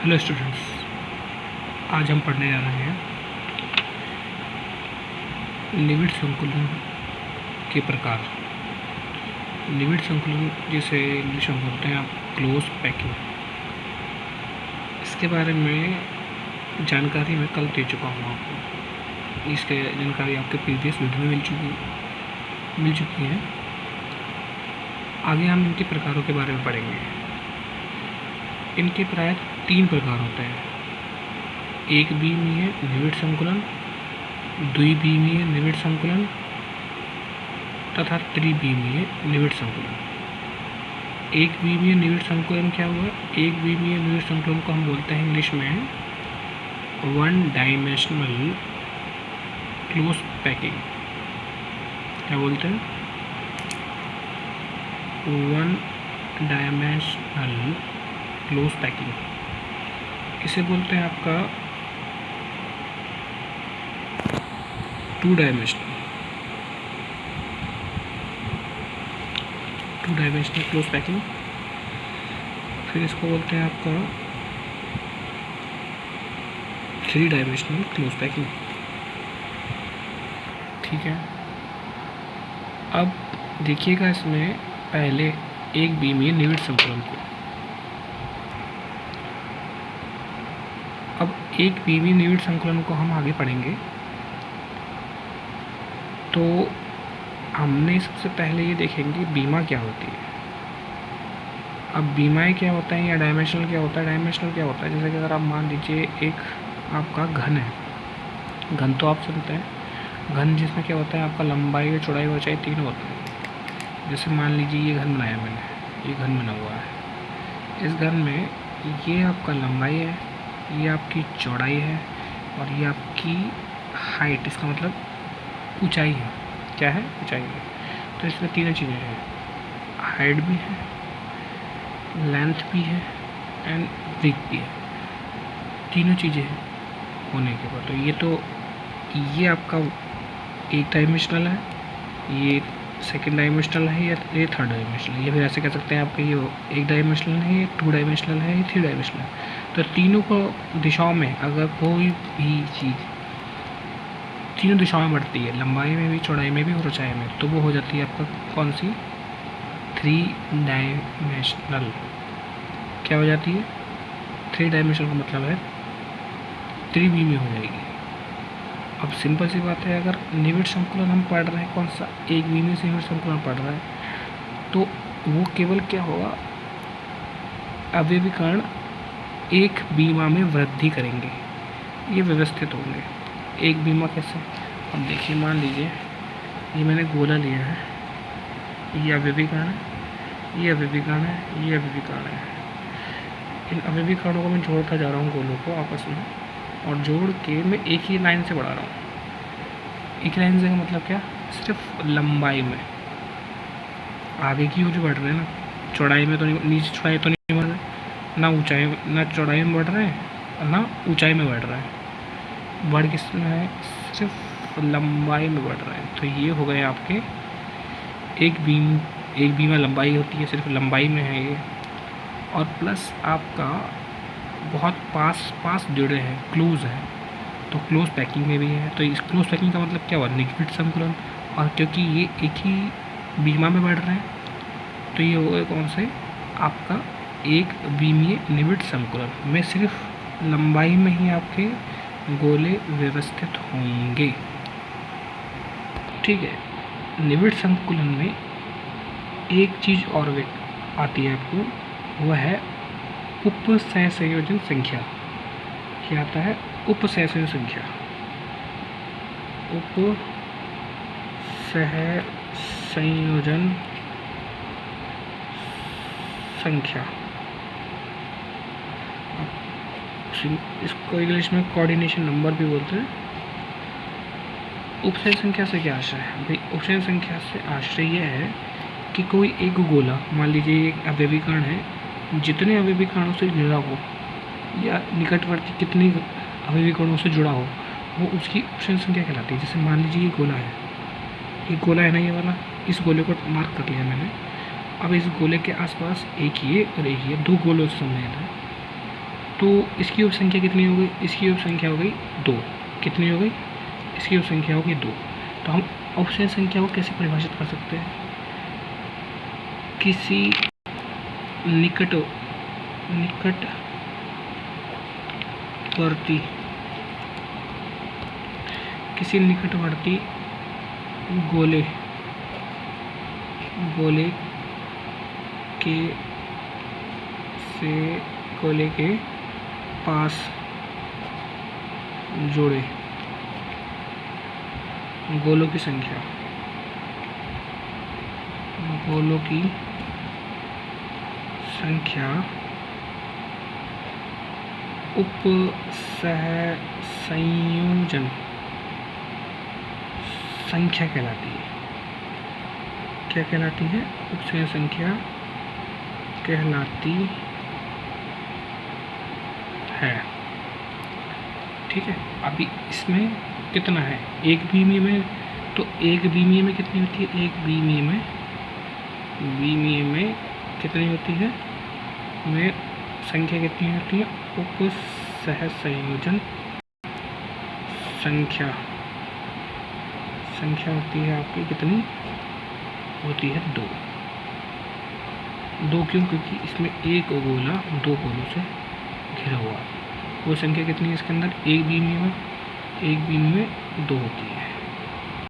Hello students, आज हम पढ़ने जा रहे हैं निविड़ संकुलन के प्रकार। निविड़ संकुलन जिसे इंग्लिश में बोलते हैं आप क्लोज पैकिंग, इसके बारे में जानकारी मैं कल दे चुका हूँ आपको। इसके जानकारी आपके प्रीवियस वीडियो में मिल चुकी है। आगे हम इनके प्रकारों के बारे में पढ़ेंगे। इनके प्राय 3 प्रकार होते हैं। एक बीमीय निविड़ संकुलन, द्विबीमीय निविड़ संकुलन तथा त्रिबीमीय निविड़ संकुलन। एक बीमीय निविड़ संकुलन क्या हुआ? एक बीमीय निविड़ संकुलन को हम बोलते हैं इंग्लिश में वन डायमेंशनल क्लोज पैकिंग। क्या बोलते हैं? One dimensional close packing. इसे बोलते हैं आपका टू डायमेंशनल क्लोज पैकिंग। फिर इसको बोलते हैं आपका 3 डायमेंशनल क्लोज पैकिंग। ठीक है, अब देखिएगा इसमें पहले एक बीमीय निविड़ संकुलन को। अब एक बीमीय निविड़ संकुलन को हम आगे पढ़ेंगे, तो हमने सबसे पहले ये देखेंगे बीमा क्या होती है। अब बीमाएँ क्या होता है या डायमेंशनल क्या होता है? डायमेंशनल क्या होता है, जैसे कि अगर आप मान लीजिए एक आपका घन है, घन तो आप सुनते हैं, घन जिसमें क्या होता है आपका लंबाई और चौड़ाई और ऊंचाई तीनों होते हैं। जैसे मान लीजिए ये घन बनाया मैंने, ये घन बना हुआ है। इस घन में ये आपका लंबाई है, ये आपकी चौड़ाई है और ये आपकी हाइट, इसका मतलब ऊंचाई है। क्या है? ऊंचाई है। तो इसमें तीनों चीज़ें हैं, हाइट भी है, लेंथ भी है एंड विड्थ भी है। तीनों चीज़ें हैं होने के बाद तो ये आपका एक डायमेंशनल है, ये सेकंड डायमेंशनल है, या ये थर्ड डायमेंशनल है। ये भी ऐसे कह सकते हैं आपके ये एक डायमेंशनल है, ये 2 डायमेंशनल है, ये 3 डायमेंशनल है। तो तीनों को दिशाओं में अगर कोई भी चीज़ तीनों दिशाओं में बढ़ती है, लंबाई में भी, चौड़ाई में भी और ऊंचाई में, तो वो हो जाती है आपका कौन सी? 3 डायमेंशनल। क्या हो जाती है? 3 डायमेंशनल का मतलब है त्रिबीमीय हो जाएगी। अब सिंपल सी बात है, अगर निविड़ संकुलन हम पढ़ रहे हैं, कौन सा? एक बीमीय से निविड़ संकुलन पढ़ रहे हैं, तो वो केवल क्या होगा? अवयवीकरण एक बीमा में वृद्धि करेंगे, ये व्यवस्थित होंगे। एक बीमा कैसे? अब देखिए, मान लीजिए ये मैंने गोला लिया है, ये अवयवीकरण है, ये अवयवीकरण है, ये अवयवीकरण है। इन अवयवीकरणों को मैं जोड़ता जा रहा हूँ गोलों को आपस में, और जोड़ के मैं एक ही लाइन से बढ़ा रहा हूँ। एक लाइन से का मतलब क्या? सिर्फ लंबाई में आगे की ओर जो बढ़ रहे हैं ना, चौड़ाई में तो नहीं, नीचे चौड़ाई तो नहीं बढ़ रहे, ना ऊंचाई, ना चौड़ाई में बढ़ रहे हैं और ना ऊंचाई में बढ़ रहा है। बढ़ किस में है? सिर्फ लंबाई में बढ़ रहा है। तो ये हो गए आपके एक बीमा लंबाई होती है, सिर्फ लंबाई में है ये, और प्लस आपका बहुत पास जुड़े हैं, क्लोज है, तो क्लोज पैकिंग में भी है। तो इस क्लोज पैकिंग का मतलब क्या हुआ? निविड़ संकुलन। और क्योंकि ये एक ही बीमा में बढ़ रहे हैं, तो ये हो गए कौन से? आपका एक बीमीय निविड़ संकुलन में सिर्फ लंबाई में ही आपके गोले व्यवस्थित होंगे। ठीक है, निविड़ संकुलन में एक चीज़ और आती है आपको, वह है उपसहसंयोजन संख्या। क्या आता है? उपसहसंयोजन संख्या। उपसहसंयोजन संख्या, इसको इंग्लिश में कोऑर्डिनेशन नंबर भी बोलते हैं। उपसहसंयोजन संख्या से क्या आशय है भाई? उपसहसंयोजन संख्या से आशय यह है कि कोई एक गोला, मान लीजिए एक अवयवीकरण है, जितने अवयवीकरणों से जुड़ा हो या निकटवर्ती कितने अवयवीकरणों से जुड़ा हो, वो उसकी उपसहसंयोजन संख्या कहलाती है। जैसे मान लीजिए ये गोला है, ये गोला है ना, ये वाला, इस गोले को मार्क कर लिया मैंने। अब इस गोले के आसपास एक ये और एक ये, दो गोलों से सम्मिलित है। तो इसकी उप संख्या कितनी हो गई? इसकी उप संख्या हो गई 2। कितनी हो गई? इसकी उप संख्या हो गई 2। तो हम अवशेष संख्या को कैसे परिभाषित कर सकते हैं? किसी निकटवर्ती गोले के पास जुड़े गोलों की संख्या उप सहसंयोजन संख्या कहलाती है। क्या कहलाती है? उपसंयोजन संख्या कहलाती है। ठीक है। अभी इसमें कितना है? एक बीमी में, तो एक बीमी में कितनी होती है? एक बीमी में कितनी होती है? में संख्या कितनी होती है? उप सहसंयोजन संख्या होती है आपकी, कितनी होती है? 2। क्यों? क्योंकि इसमें एक गोला 2 गोलों से घिरा हुआ है। वो संख्या कितनी है इसके अंदर? एक बीमी में 2 होती है।